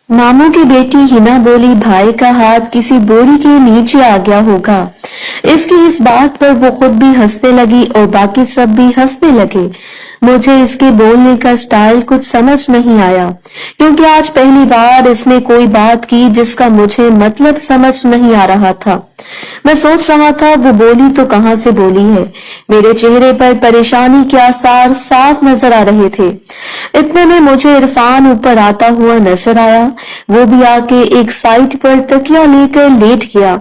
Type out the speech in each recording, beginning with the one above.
मामू की बेटी हिना बोली, भाई का हाथ किसी बोरी के नीचे आ गया होगा। इसकी इस बात पर वो खुद भी हंसने लगी और बाकी सब भी हंसने लगे। मुझे इसके बोलने का स्टाइल कुछ समझ नहीं आया, क्योंकि आज पहली बार इसने कोई बात की जिसका मुझे मतलब समझ नहीं आ रहा था। मैं सोच रहा था वो बोली तो कहाँ से बोली है। मेरे चेहरे पर परेशानी के आसार साफ नजर आ रहे थे। इतने में मुझे इरफान ऊपर आता हुआ नजर आया। वो भी आके एक साइड पर तकिया लेकर लेट गया।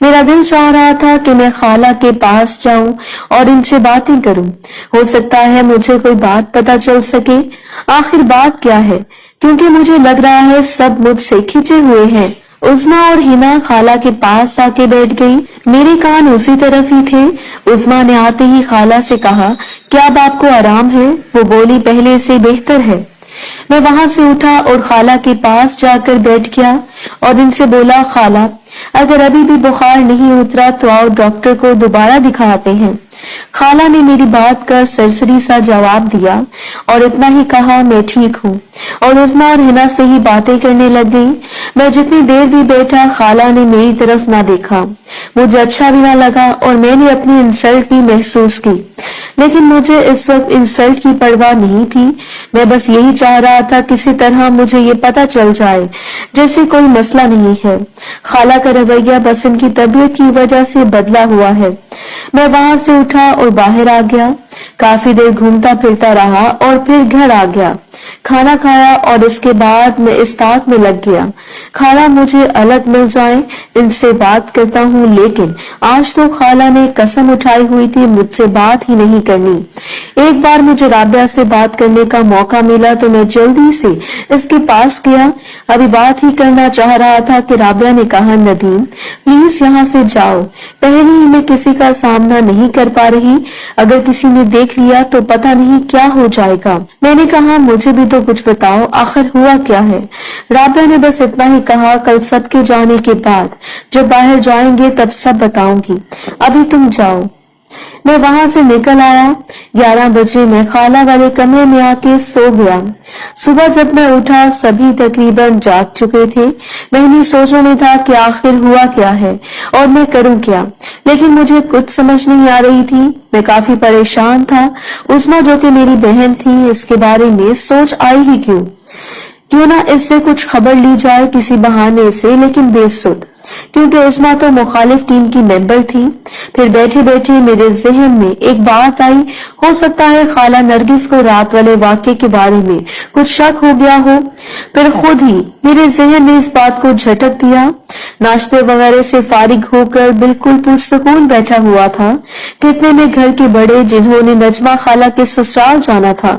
मेरा दिल चाह रहा था कि मैं खाला के पास जाऊं और इनसे बातें करूं। हो सकता है मुझे कोई बात पता चल सके। आखिर बात क्या है, क्योंकि मुझे लग रहा है सब मुझसे खिंचे हुए हैं। उस्मा और हिना खाला के पास आके बैठ गई। मेरे कान उसी तरफ ही थे। उस्मा ने आते ही खाला से कहा, क्या अब आपको आराम है? वो बोली, पहले से बेहतर है। मैं वहां से उठा और खाला के पास जाकर बैठ गया और इनसे बोला, खाला अगर अभी भी बुखार नहीं उतरा तो आओ डॉक्टर को दोबारा दिखाते हैं। खाला ने मेरी बात का सरसरी सा जवाब दिया और इतना ही कहा, मैं ठीक हूँ, और उस्मा और हिना से ही बातें करने लग गई। मैं जितनी देर भी बैठा खाला ने मेरी तरफ ना देखा। मुझे अच्छा भी ना लगा और मैंने अपनी इंसल्ट भी महसूस की, लेकिन मुझे इस वक्त इंसल्ट की परवाह नहीं थी। मैं बस यही चाह रहा था किसी तरह मुझे ये पता चल जाए जैसे कोई मसला नहीं है। खाला का रवैया बस इनकी तबीयत की वजह से बदला हुआ है। मैं वहां से उठा और बाहर आ गया। काफी देर घूमता फिरता रहा और फिर घर आ गया। खाना खाया और इसके बाद मैं इस ताक में लग गया, खाला मुझे अलग मिल जाए, इनसे बात करता हूँ। लेकिन आज तो खाला ने कसम उठाई हुई थी मुझसे बात ही नहीं करनी। एक बार मुझे राबिया से बात करने का मौका मिला तो मैं जल्दी से इसके पास गया। अभी बात ही करना चाह रहा था कि राबिया ने कहा, नदीम प्लीज यहाँ से जाओ, पहले ही मैं किसी का सामना नहीं कर पा रही। अगर किसी ने देख लिया तो पता नहीं क्या हो जाएगा। मैंने कहा, मुझे भी तो कुछ बताओ, आखिर हुआ क्या है? राबिया ने बस इतना ही कहा, कल सबके जाने के बाद जब बाहर जाएंगे तब सब बताऊंगी, अभी तुम जाओ। मैं वहां से निकल आया। 11 बजे मैं खाला वाले कमरे में आके सो गया। सुबह जब मैं उठा सभी तकरीबन जाग चुके थे। मैं इन्हीं सोचों में था कि आखिर हुआ क्या है और मैं करूं क्या, लेकिन मुझे कुछ समझ नहीं आ रही थी। मैं काफी परेशान था। उस्मा जो कि मेरी बहन थी, इसके बारे में सोच आई ही क्यों ना इससे कुछ खबर ली जाए किसी बहाने से, लेकिन बेसुध, क्योंकि उस्मा तो मुखालिफ टीम की मेंबर थी। फिर बैठे बैठे मेरे जहन में एक बात आई, हो सकता है खाला नरगिस को रात वाले वाक़े के बारे में कुछ शक हो गया हो। फिर खुद ही मेरे जहन ने इस बात को झटक दिया। नाश्ते वगैरह से फारिग होकर बिल्कुल पुरसुकून बैठा हुआ था। कितने में घर के बड़े जिन्होंने नजमा खाला के ससुराल जाना था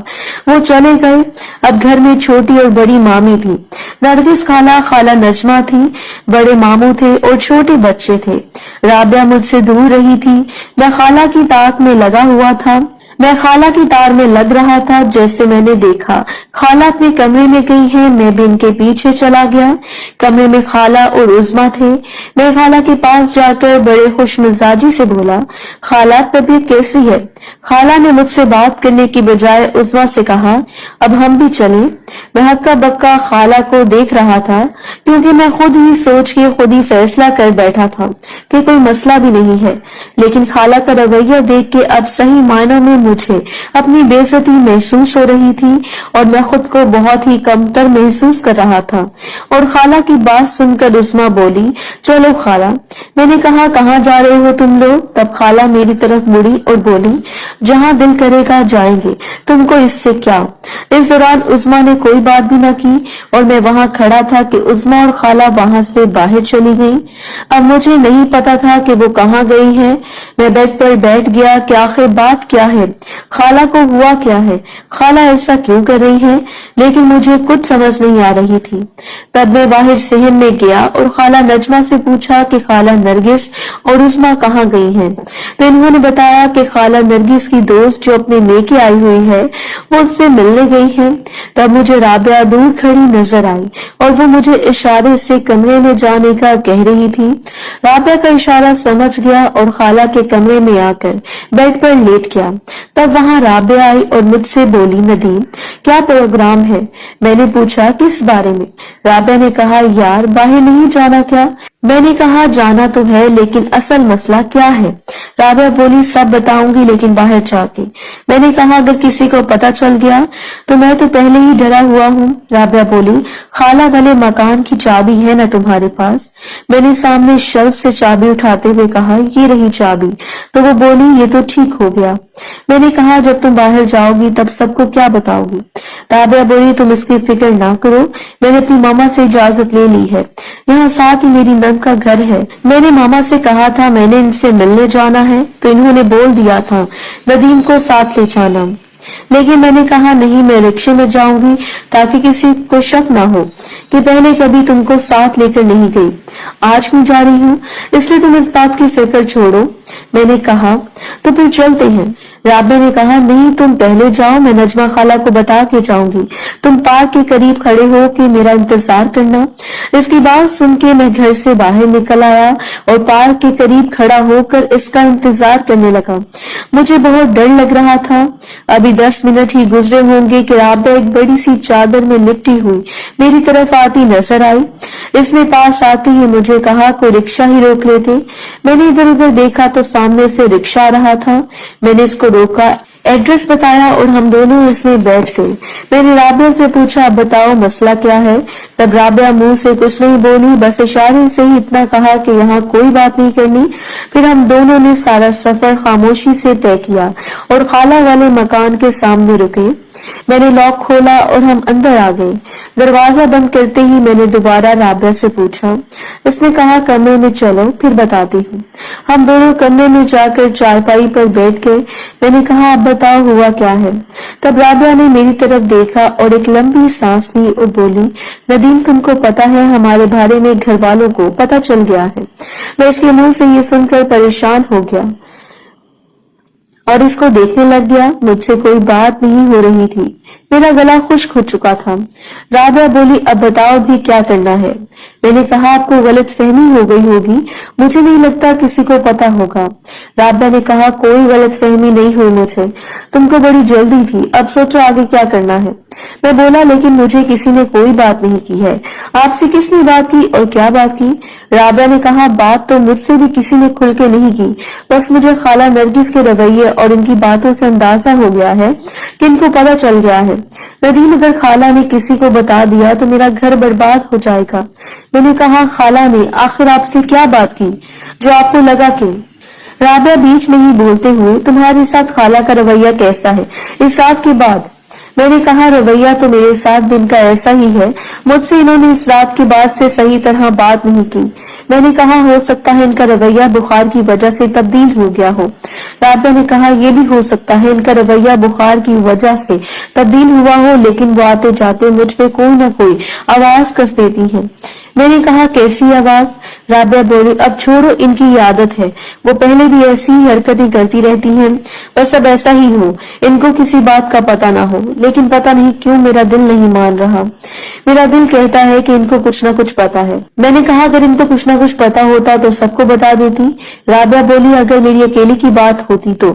वो चले गए। अब घर में छोटी और बड़ी मामी थी। नरगिस खाला, खाला नजमा थी, बड़े मामू थे और छोटे बच्चे थे। राबिया मुझसे दूर रही थी। मैं खाला की ताक में लगा हुआ था। मैं खाला की तार में लग रहा था। जैसे मैंने देखा खाला अपने कमरे में गई है, मैं भी इनके पीछे चला गया। कमरे में खाला और उस्मा थे। मैं खाला के पास जाकर बड़े खुश मिजाजी से बोला, खाला तबीयत कैसी है? खाला ने मुझसे बात करने की बजाय उस्मा से कहा, अब हम भी चलें। मैं हक्का बक्का खाला को देख रहा था, क्योंकि मैं खुद ही सोच के खुद ही फैसला कर बैठा था कि कोई मसला भी नहीं है। लेकिन खाला का रवैया देख के अब सही मायनों में मुझे अपनी बेइज्जती महसूस हो रही थी और मैं खुद को बहुत ही कमतर महसूस कर रहा था। और खाला की बात सुनकर उस्मा बोली, चलो खाला। मैंने कहा, कहाँ जा रहे हो तुम लोग? तब खाला मेरी तरफ मुड़ी और बोली, जहाँ दिल करेगा जाएंगे, तुमको इससे क्या। इस दौरान उस्मा ने कोई बात भी न की और मैं वहाँ खड़ा था कि उस्मा और खाला वहाँ से बाहर चली गई। अब मुझे नहीं पता था कि वो कहाँ गई है। मैं बेड पर बैठ गया कि आखिर बात क्या है। खाला को हुआ क्या है, खाला ऐसा क्यों कर रही है, लेकिन मुझे कुछ समझ नहीं आ रही थी। तब मैं बाहर सहन में गया और खाला नजमा से पूछा कि खाला नरगिस और उस्मा कहाँ गई हैं। तो इन्होंने बताया कि खाला नरगिस की दोस्त जो अपने मेके आई हुई है वो उससे मिलने गई है। तब मुझे राबिया दूर खड़ी नजर आई और वो मुझे इशारे से कमरे में जाने का कह रही थी। राबिया का इशारा समझ गया और खाला के कमरे में आकर बेड पर लेट गया। तब वहां राबिया आई और मुझसे बोली, नदीम क्या प्रोग्राम है? मैंने पूछा किस बारे में? राबिया ने कहा, यार बाहर नहीं जाना क्या? मैंने कहा जाना तो है, लेकिन असल मसला क्या है? राबिया बोली, सब बताऊंगी लेकिन बाहर जाके। मैंने कहा अगर किसी को पता चल गया तो मैं तो पहले ही डरा हुआ हूँ। राबिया बोली, खाला वाले मकान की चाबी है ना तुम्हारे पास? मैंने सामने शेल्फ से चाबी उठाते हुए कहा, ये रही चाबी। तो वो बोली, ये तो ठीक हो गया। मैंने कहा जब तुम बाहर जाओगी तब सबको क्या बताओगी? राबिया बोली, तुम इसकी फिक्र ना करो, मैंने अपनी मामा से इजाजत ले ली है। यहाँ साथ ही मेरी नंद का घर है। मैंने मामा से कहा था मैंने इनसे मिलने जाना है तो इन्होंने बोल दिया था नदीम को साथ ले जाना, लेकिन मैंने कहा नहीं, मैं रिक्शे में जाऊंगी ताकि किसी को शक ना हो कि पहले कभी तुमको साथ लेकर नहीं गई। आज मैं जा रही हूँ इसलिए तुम इस बात की फिक्र छोड़ो। मैंने कहा तो फिर चलते हैं। राबिया ने कहा, नहीं तुम पहले जाओ, मैं नजमा खाला को बता के जाऊंगी। तुम पार्क के करीब खड़े हो के मेरा इंतजार करना। इसकी बात सुन के मैं घर से बाहर निकल आया और पार्क के करीब खड़ा होकर इसका इंतजार करने लगा। मुझे बहुत डर लग रहा था। अभी 10 मिनट ही गुजरे होंगे कि राबिया एक बड़ी सी चादर में लिपटी हुई मेरी तरफ आती नजर आई। इसने पास आते ही मुझे कहा कोई रिक्शा ही रोक लेते। मैंने इधर उधर देखा तो सामने से रिक्शा आ रहा था। मैंने इसको रोका, एड्रेस बताया और हम दोनों इसमें बैठ गए। मैंने राबिया से पूछा, अब बताओ मसला क्या है? तब राबिया मुंह से कुछ नहीं बोली, बस इशारे से ही इतना कहा कि यहाँ कोई बात नहीं करनी। फिर हम दोनों ने सारा सफर खामोशी से तय किया और खाला वाले मकान के सामने रुके। मैंने लॉक खोला और हम अंदर आ गए। दरवाजा बंद करते ही मैंने दोबारा राबिया से पूछा। इसने कहा कमरे में चलो फिर बताती हूँ। हम दोनों कमरे में जाकर चारपाई पर बैठ गए। मैंने कहा अब बताओ हुआ क्या है? तब राबिया ने मेरी तरफ देखा और एक लंबी सांस ली और बोली, नदीम तुमको पता है हमारे बारे में घर वालों को पता चल गया है। मैं इसके मुंह से ये सुनकर परेशान हो गया और इसको देखने लग गया। मुझसे कोई बात नहीं हो रही थी, मेरा गला खुश्क हो चुका था। राबिया बोली, अब बताओ भी क्या करना है? मैंने कहा आपको गलत फहमी हो गई होगी, मुझे नहीं लगता किसी को पता होगा। राबिया ने कहा कोई गलत फहमी नहीं हुई मुझे, तुमको बड़ी जल्दी थी, अब सोचो आगे क्या करना है। मैं बोला लेकिन मुझे किसी ने कोई बात नहीं की है। आपसे किसने बात की और क्या बात की? राबिया ने कहा बात तो मुझसे भी किसी ने खुल के नहीं की, बस मुझे खाला नरगिस के रवैये और इनकी बातों से अंदाजा हो गया है कि इनको पता चल गया है। नदीम अगर खाला ने किसी को बता दिया तो मेरा घर बर्बाद हो जाएगा। मैंने कहा खाला ने आखिर आपसे क्या बात की जो आपको लगा कि? राबिया बीच में ही बोलते हुए, तुम्हारे साथ खाला का रवैया कैसा है इस रात के बाद? मैंने कहा रवैया तो मेरे साथ भी इनका ऐसा ही है, मुझसे इन्होंने इस रात के बाद से सही तरह बात नहीं की। मैंने कहा हो सकता है इनका रवैया बुखार की वजह से तब्दील हो गया हो। राबिया ने कहा यह भी हो सकता है इनका रवैया बुखार की वजह से तब्दील हुआ हो, लेकिन वो आते जाते मुझ पे कोई न कोई आवाज कस देती है। मैंने कहा कैसी आवाज? राबिया बोली, अब छोड़ो इनकी आदत है, वो पहले भी ऐसी ही हरकतें करती रहती हैं, बस अब ऐसा ही हो, इनको किसी बात का पता ना हो। लेकिन पता नहीं क्यों मेरा दिल नहीं मान रहा। मेरा दिल कहता है कि इनको कुछ न कुछ पता है। मैंने कहा अगर इनको कुछ न कुछ पता होता तो सबको बता देती। राबिया बोली, अगर मेरी अकेली की बात होती तो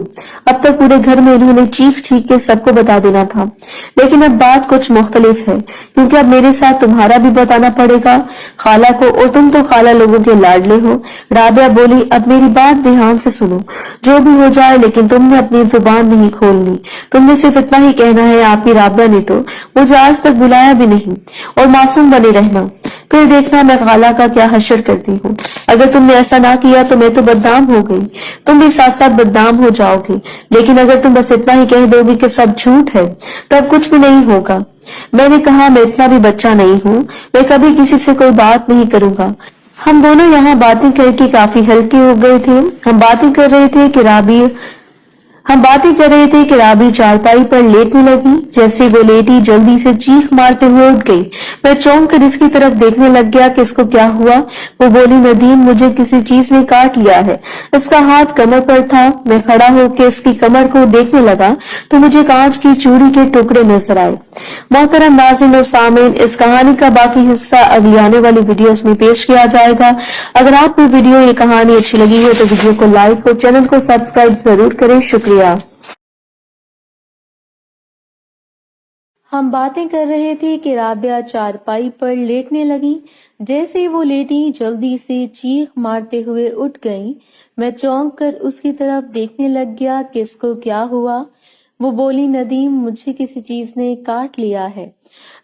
अब तक पूरे घर में इन्होंने चीख चीख के सबको बता देना था, लेकिन अब बात कुछ मुख्तलिफ है, क्योंकि अब मेरे साथ तुम्हारा भी बताना पड़ेगा खाला को, और तुम तो खाला लोगों के लाडले हो। राबिया बोली, अब मेरी बात ध्यान से सुनो, जो भी हो जाए लेकिन तुमने अपनी जुबान नहीं खोलनी, तुमने सिर्फ इतना ही कहना है। आपकी राबिया ने तो मुझे आज तक बुलाया भी नहीं, और मासूम बने रहना, फिर देखना मैं खाला का क्या हशर करती हूँ। अगर तुमने ऐसा ना किया तो मैं तो बदनाम हो गई, तुम भी साथ साथ बदनाम हो जाओगे। लेकिन अगर तुम बस इतना ही कह दोगी कि सब झूठ है, तब कुछ भी नहीं होगा। मैंने कहा मैं इतना भी बच्चा नहीं हूँ, मैं कभी किसी से कोई बात नहीं करूंगा। हम दोनों यहाँ बातें करके काफी हल्के हो गए थे। हम बातें कर रहे थे कि हम बातें कर रहे थे कि राबी चारपाई पर लेटने लगी। जैसे वो लेटी जल्दी से चीख मारते हुए उठ गई। मैं चौंक कर इसकी तरफ देखने लग गया कि इसको क्या हुआ। वो बोली, नदीम, मुझे किसी चीज ने काट लिया है। इसका हाथ कमर पर था। मैं खड़ा होकर इसकी कमर को देखने लगा तो मुझे कांच की चूड़ी के टुकड़े नजर आए। मोहतरम नाज़रीन और सामीन, इस कहानी का बाकी हिस्सा अगली आने वाली वीडियोस में पेश किया जाएगा। अगर आपको वीडियो ये कहानी अच्छी लगी हो तो वीडियो को लाइक और चैनल को सब्सक्राइब जरूर करें। शुक्रिया। हम बातें कर रहे थे कि राबिया चारपाई पर लेटने लगी। जैसे वो लेटी जल्दी से चीख मारते हुए उठ गई। मैं चौंक कर उसकी तरफ देखने लग गया कि इसको क्या हुआ। वो बोली, नदीम, मुझे किसी चीज ने काट लिया है।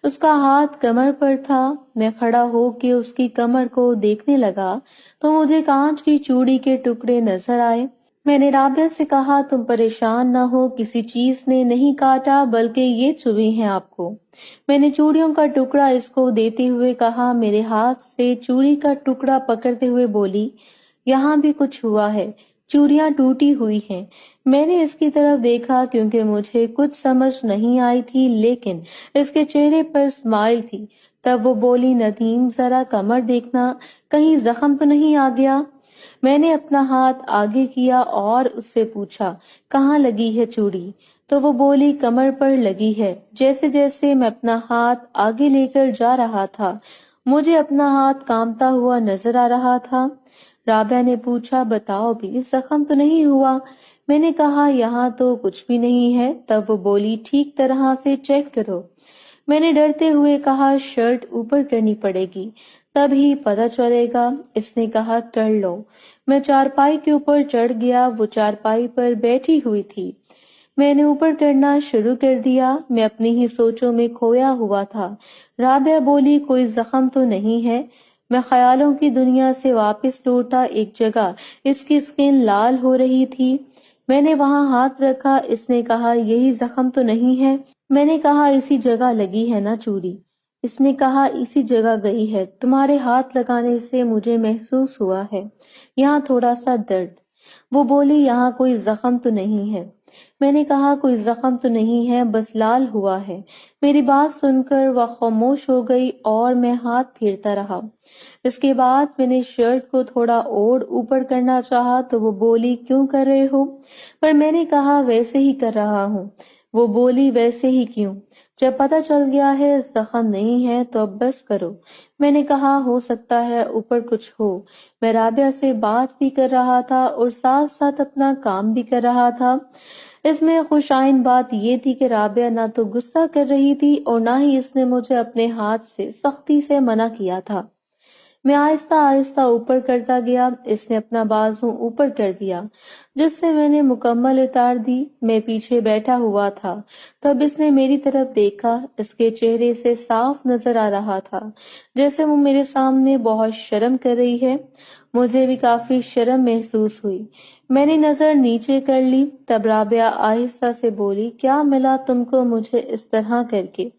उसका हाथ कमर पर था। मैं खड़ा होके उसकी कमर को देखने लगा तो मुझे कांच की चूड़ी के टुकड़े नजर आए। मैंने राबिया से कहा, तुम परेशान ना हो, किसी चीज ने नहीं काटा बल्कि ये चुभी हैं आपको। मैंने चूड़ियों का टुकड़ा इसको देते हुए कहा। मेरे हाथ से चूड़ी का टुकड़ा पकड़ते हुए बोली, यहाँ भी कुछ हुआ है, चूड़ियां टूटी हुई हैं। मैंने इसकी तरफ देखा क्योंकि मुझे कुछ समझ नहीं आई थी, लेकिन इसके चेहरे पर स्माइल थी। तब वो बोली, नदीम, जरा कमर देखना, कहीं जख्म तो नहीं आ गया। मैंने अपना हाथ आगे किया और उससे पूछा, कहाँ लगी है चूड़ी? तो वो बोली, कमर पर लगी है। जैसे जैसे मैं अपना हाथ आगे लेकर जा रहा था मुझे अपना हाथ कांपता हुआ नजर आ रहा था। राबिया ने पूछा, बताओ भी, जख्म तो नहीं हुआ? मैंने कहा, यहाँ तो कुछ भी नहीं है। तब वो बोली, ठीक तरह से चेक करो। मैंने डरते हुए कहा, शर्ट ऊपर करनी पड़ेगी, तभी पता चलेगा। इसने कहा, कर लो। मैं चारपाई के ऊपर चढ़ गया। वो चारपाई पर बैठी हुई थी। मैंने ऊपर करना शुरू कर दिया। मैं अपनी ही सोचों में खोया हुआ था। राबिया बोली, कोई जख्म तो नहीं है? मैं ख्यालों की दुनिया से वापस लौटा। एक जगह इसकी स्किन लाल हो रही थी। मैंने वहां हाथ रखा। इसने कहा, यही जख्म तो नहीं है? मैंने कहा, इसी जगह लगी है ना चूड़ी? इसने कहा, इसी जगह गई है। तुम्हारे हाथ लगाने से मुझे महसूस हुआ है यहाँ थोड़ा सा दर्द। वो बोली, यहाँ कोई जख्म तो नहीं है? मैंने कहा, कोई जख्म तो नहीं है, बस लाल हुआ है। मेरी बात सुनकर वह खामोश हो गई और मैं हाथ फेरता रहा। इसके बाद मैंने शर्ट को थोड़ा और ऊपर करना चाहा तो वो बोली, क्यों कर रहे हो? पर मैंने कहा, वैसे ही कर रहा हूँ। वो बोली, वैसे ही क्यों? जब पता चल गया है जख्म नहीं है तो अब बस करो। मैंने कहा, हो सकता है ऊपर कुछ हो। मैं राबिया से बात भी कर रहा था और साथ साथ अपना काम भी कर रहा था। इसमें खुशाइन बात ये थी कि राबिया ना तो गुस्सा कर रही थी और ना ही इसने मुझे अपने हाथ से सख्ती से मना किया था। मैं आहिस्ता आहिस्ता ऊपर करता गया। इसने अपना बाजू ऊपर कर दिया, जिससे मैंने मुकम्मल उतार दी। मैं पीछे बैठा हुआ था। तब इसने मेरी तरफ देखा। इसके चेहरे से साफ नजर आ रहा था जैसे वो मेरे सामने बहुत शर्म कर रही है। मुझे भी काफी शर्म महसूस हुई। मैंने नजर नीचे कर ली। तब राबिया आहिस्ता से बोली, क्या मिला तुमको मुझे इस तरह करके?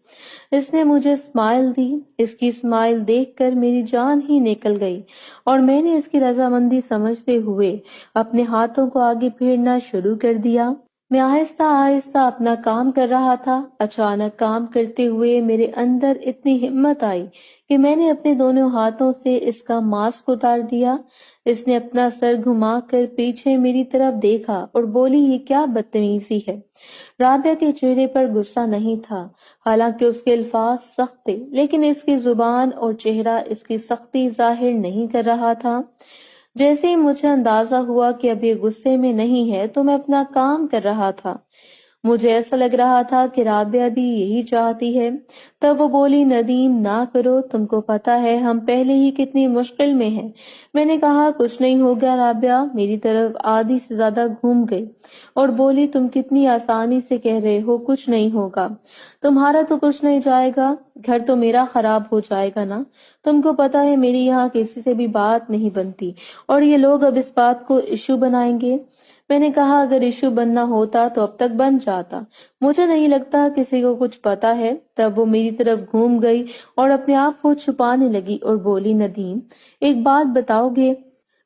इसने मुझे स्माइल दी। इसकी स्माइल देखकर मेरी जान ही निकल गई और मैंने इसकी रजामंदी समझते हुए अपने हाथों को आगे फेरना शुरू कर दिया। मैं आहिस्ता आहिस्ता अपना काम कर रहा था। अचानक काम करते हुए मेरे अंदर इतनी हिम्मत आई कि मैंने अपने दोनों हाथों से इसका मास्क उतार दिया। इसने अपना सर घुमाकर पीछे मेरी तरफ देखा और बोली, ये क्या बदतमीजी है? राबिया के चेहरे पर गुस्सा नहीं था, हालांकि उसके अल्फाज सख्त थे, लेकिन इसकी जुबान और चेहरा इसकी सख्ती जाहिर नहीं कर रहा था। जैसे ही मुझे अंदाजा हुआ कि अब ये गुस्से में नहीं है तो मैं अपना काम कर रहा था। मुझे ऐसा लग रहा था कि राबिया भी यही चाहती है। तब वो बोली, नदीम, ना करो, तुमको पता है हम पहले ही कितनी मुश्किल में हैं। मैंने कहा, कुछ नहीं हो गया। राबिया मेरी तरफ आधी से ज्यादा घूम गई और बोली, तुम कितनी आसानी से कह रहे हो कुछ नहीं होगा। तुम्हारा तो कुछ नहीं जाएगा, घर तो मेरा खराब हो जाएगा ना। तुमको पता है मेरी यहाँ किसी से भी बात नहीं बनती और ये लोग अब इस बात को इश्यू बनाएंगे। मैंने कहा, अगर इश्यू बनना होता तो अब तक बन जाता। मुझे नहीं लगता किसी को कुछ पता है। तब वो मेरी तरफ घूम गई और अपने आप को छुपाने लगी और बोली, नदीम, एक बात बताओगे?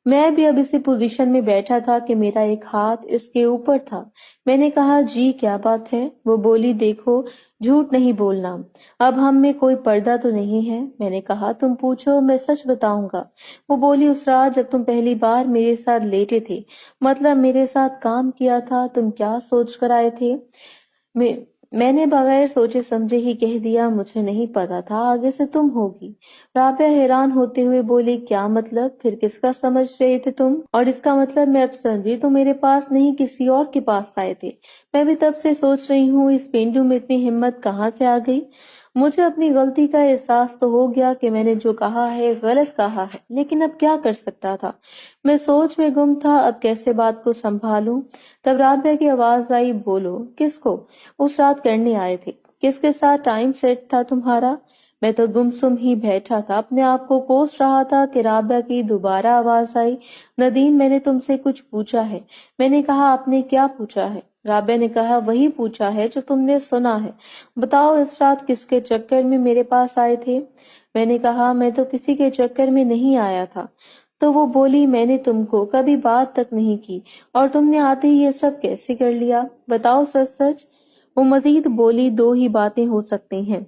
میں بھی اب اسی پوزیشن میں بیٹھا تھا کہ میرا ایک ہاتھ اس کے اوپر تھا۔ میں نے کہا جی کیا بات ہے؟ وہ بولی دیکھو جھوٹ نہیں بولنا، اب ہم میں کوئی پردہ تو نہیں ہے۔ میں نے کہا تم پوچھو میں سچ بتاؤں گا۔ وہ بولی اس رات جب تم پہلی بار میرے ساتھ لیٹے تھے، مطلب میرے ساتھ کام کیا تھا، تم کیا سوچ کر آئے تھے؟ میں نے بغیر سوچے سمجھے ہی کہہ دیا مجھے نہیں پتا تھا آگے سے تم ہوگی۔ رابعہ حیران ہوتے ہوئے بولی کیا مطلب؟ پھر کس کا سمجھ رہے تھے تم؟ اور اس کا مطلب میں اب سمجھی تو میرے پاس نہیں کسی اور کے پاس آئے تھے۔ میں بھی تب سے سوچ رہی ہوں اس پینڈو میں اتنی ہمت کہاں سے آ گئی؟ مجھے اپنی غلطی کا احساس تو ہو گیا کہ میں نے جو کہا ہے غلط کہا ہے، لیکن اب کیا کر سکتا تھا؟ میں سوچ میں گم تھا اب کیسے بات کو سنبھالوں۔ تب رابعہ کی آواز آئی بولو کس کو اس رات کرنے آئے تھے؟ کس کے ساتھ ٹائم سیٹ تھا تمہارا؟ میں تو گمسم ہی بیٹھا تھا، اپنے آپ کو کوس رہا تھا کہ رابعہ کی دوبارہ آواز آئی ندیم میں نے تم سے کچھ پوچھا ہے۔ میں نے کہا آپ نے کیا پوچھا ہے؟ رابعہ نے کہا وہی پوچھا ہے جو تم نے سنا ہے، بتاؤ اس رات کس کے چکر میں میرے پاس آئے تھے؟ میں نے کہا میں تو کسی کے چکر میں نہیں آیا تھا۔ تو وہ بولی میں نے تم کو کبھی بات تک نہیں کی اور تم نے آتے ہی یہ سب کیسے کر لیا؟ بتاؤ سچ سچ۔ وہ مزید بولی دو ہی باتیں ہو سکتی ہیں۔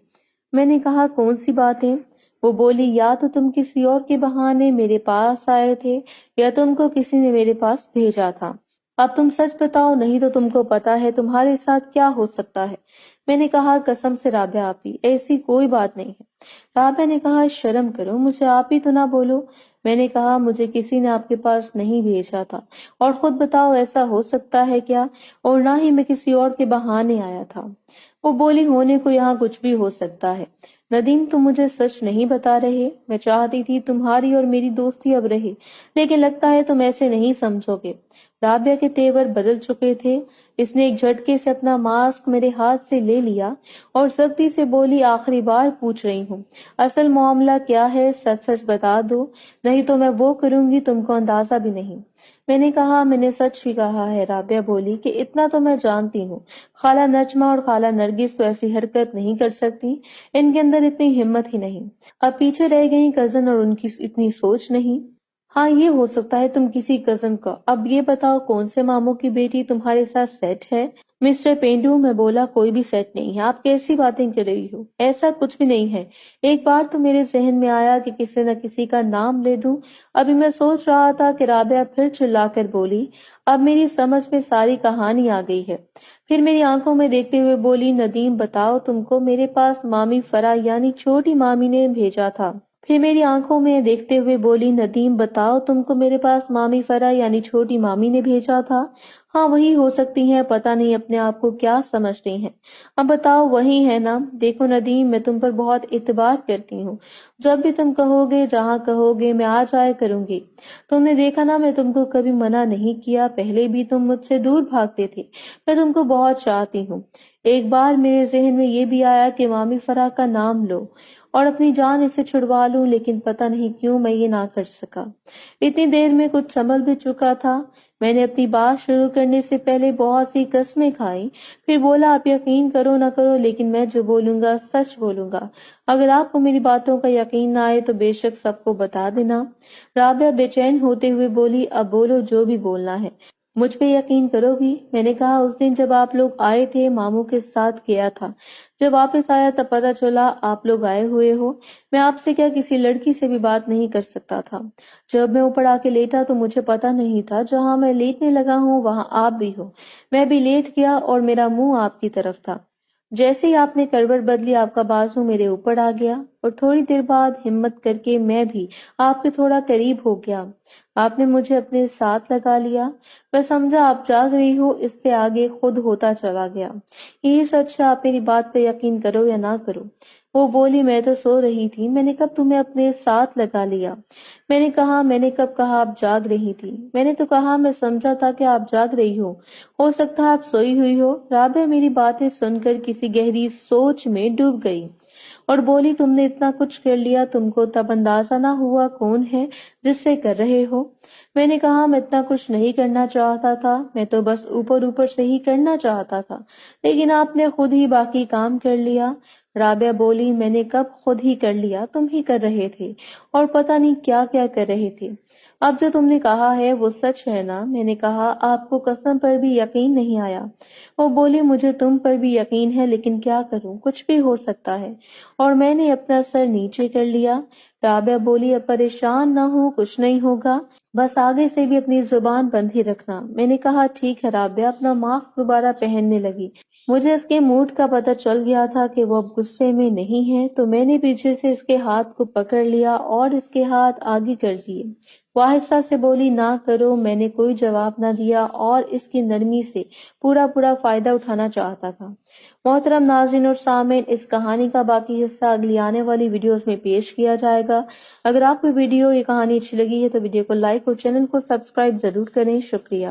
میں نے کہا کون سی باتیں؟ وہ بولی یا تو تم کسی اور کے بہانے میرے پاس آئے تھے یا تم کو کسی نے میرے پاس بھیجا تھا۔ اب تم سچ بتاؤ نہیں تو تم کو پتا ہے تمہارے ساتھ کیا ہو سکتا ہے۔ میں نے کہا قسم سے رابعہ آپی ایسی کوئی بات نہیں ہے۔ رابعہ نے کہا شرم کرو مجھے آپی تو نہ بولو۔ میں نے کہا مجھے کسی نے آپ کے پاس نہیں بھیجا تھا، اور خود بتاؤ ایسا ہو سکتا ہے کیا؟ اور نہ ہی میں کسی اور کے بہانے آیا تھا۔ وہ بولی ہونے کو یہاں کچھ بھی ہو سکتا ہے۔ ندیم تم مجھے سچ نہیں بتا رہے؟ میں چاہتی تھی تمہاری اور میری دوستی اب رہے، لیکن لگتا ہے تم ایسے نہیں سمجھو گے۔ رابعہ کے تیور بدل چکے تھے۔ اس نے ایک جھٹکے سے اپنا ماسک میرے ہاتھ سے لے لیا اور سختی سے بولی آخری بار پوچھ رہی ہوں اصل معاملہ کیا ہے، سچ سچ بتا دو نہیں تو میں وہ کروں گی تم کو اندازہ بھی نہیں۔ میں نے کہا میں نے سچ ہی کہا ہے۔ رابعہ بولی کہ اتنا تو میں جانتی ہوں، خالہ نجمہ اور خالہ نرگس تو ایسی حرکت نہیں کر سکتی، ان کے اندر اتنی ہمت ہی نہیں۔ اب پیچھے رہ گئی کزن اور ان کی اتنی سوچ نہیں۔ ہاں یہ ہو سکتا ہے تم کسی کزن کا۔ اب یہ بتاؤ کون سے ماموں کی بیٹی تمہارے ساتھ سیٹ ہے؟ مسٹر پینڈو میں بولا کوئی بھی سیٹ نہیں ہے، آپ کیسی باتیں کر رہی ہو؟ ایسا کچھ بھی نہیں ہے۔ ایک بار تو میرے ذہن میں آیا کہ کسی نہ کسی کا نام لے دوں، ابھی میں سوچ رہا تھا کہ رابعہ پھر چلا کر بولی اب میری سمجھ میں ساری کہانی آ گئی ہے۔ پھر میری آنکھوں میں دیکھتے ہوئے بولی ندیم بتاؤ تم کو میرے پاس مامی فرا یعنی چھوٹی مامی نے بھیجا تھا۔ پھر میری آنکھوں میں دیکھتے ہوئے بولی ندیم بتاؤ تم کو میرے پاس مامی فرا یعنی چھوٹی مامی نے بھیجا تھا؟ ہاں وہی ہو سکتی ہیں، پتہ نہیں اپنے آپ کو کیا سمجھتی ہیں۔ اب بتاؤ وہی ہے نا؟ دیکھو ندیم میں تم پر بہت اعتبار کرتی ہوں، جب بھی تم کہو گے جہاں کہو گے میں آ جایا کروں گی۔ تم نے دیکھا نا میں تم کو کبھی منع نہیں کیا، پہلے بھی تم مجھ سے دور بھاگتے تھے۔ میں تم کو بہت چاہتی ہوں۔ ایک بار میرے ذہن میں یہ بھی آیا کہ مامی فرا کا نام لو اور اپنی جان اسے چھڑوا لوں، لیکن پتہ نہیں کیوں میں یہ نہ کر سکا۔ اتنی دیر میں کچھ سنبھل بھی چکا تھا۔ میں نے اپنی بات شروع کرنے سے پہلے بہت سی قسمیں کھائیں، پھر بولا آپ یقین کرو نہ کرو لیکن میں جو بولوں گا سچ بولوں گا۔ اگر آپ کو میری باتوں کا یقین نہ آئے تو بے شک سب کو بتا دینا۔ رابعہ بے چین ہوتے ہوئے بولی اب بولو جو بھی بولنا ہے، مجھ پہ یقین کرو گی؟ میں نے کہا اس دن جب آپ لوگ آئے تھے ماموں کے ساتھ کیا تھا، جب واپس آیا تب پتہ چلا آپ لوگ آئے ہوئے ہو۔ میں آپ سے کیا کسی لڑکی سے بھی بات نہیں کر سکتا تھا؟ جب میں اوپر آ کے لیٹا تو مجھے پتہ نہیں تھا جہاں میں لیٹنے لگا ہوں وہاں آپ بھی ہو۔ میں بھی لیٹ گیا اور میرا منہ آپ کی طرف تھا۔ جیسے ہی آپ نے کروٹ بدلی آپ کا بازو میرے اوپر آ گیا اور تھوڑی دیر بعد ہمت کر کے میں بھی آپ کے تھوڑا قریب ہو گیا۔ آپ نے مجھے اپنے ساتھ لگا لیا۔ میں سمجھا آپ جاگ رہی ہو، اس سے آگے خود ہوتا چلا گیا۔ یہی سچ ہے، آپ میری بات پہ یقین کرو یا نہ کرو۔ وہ بولی میں تو سو رہی تھی، میں نے کب تمہیں اپنے ساتھ لگا لیا؟ میں نے کب کہا آپ جاگ رہی تھی؟ میں نے تو کہا میں سمجھا تھا کہ آپ جاگ رہی ہو سکتا ہے آپ سوئی ہوئی ہو۔ رابعہ میری باتیں سن کر کسی گہری سوچ میں ڈوب گئی اور بولی تم نے اتنا کچھ کر لیا، تم کو تب اندازہ نہ ہوا کون ہے جس سے کر رہے ہو؟ میں نے کہا میں اتنا کچھ نہیں کرنا چاہتا تھا، میں تو بس اوپر سے ہی کرنا چاہتا تھا، لیکن آپ نے خود ہی باقی کام کر لیا۔ رابعہ بولی میں نے کب خود ہی کر لیا، تم ہی کر رہے تھے اور پتہ نہیں کیا کیا کر رہے تھے۔ اب جو تم نے کہا ہے وہ سچ ہے نا؟ میں نے کہا آپ کو قسم پر بھی یقین نہیں آیا؟ وہ بولی مجھے تم پر بھی یقین ہے لیکن کیا کروں، کچھ بھی ہو سکتا ہے، اور میں نے اپنا سر نیچے کر لیا۔ رابعہ بولی اب پریشان نہ ہو، کچھ نہیں ہوگا، بس آگے سے بھی اپنی زبان بند ہی رکھنا۔ میں نے کہا ٹھیک ہے۔ رابعہ اپنا ماسک دوبارہ پہننے لگی۔ مجھے اس کے موڈ کا پتہ چل گیا تھا کہ وہ اب غصے میں نہیں ہے، تو میں نے پیچھے سے اس کے ہاتھ کو پکڑ لیا اور اس کے ہاتھ آگے کر دیے۔ وہ آہستہ سے بولی نہ کرو۔ میں نے کوئی جواب نہ دیا اور اس کی نرمی سے پورا فائدہ اٹھانا چاہتا تھا۔ محترم ناظرین اور سامعین، اس کہانی کا باقی حصہ اگلی آنے والی ویڈیوز میں پیش کیا جائے گا۔ اگر آپ کو یہ کہانی اچھی لگی ہے تو ویڈیو کو لائک اور چینل کو سبسکرائب ضرور کریں۔ شکریہ۔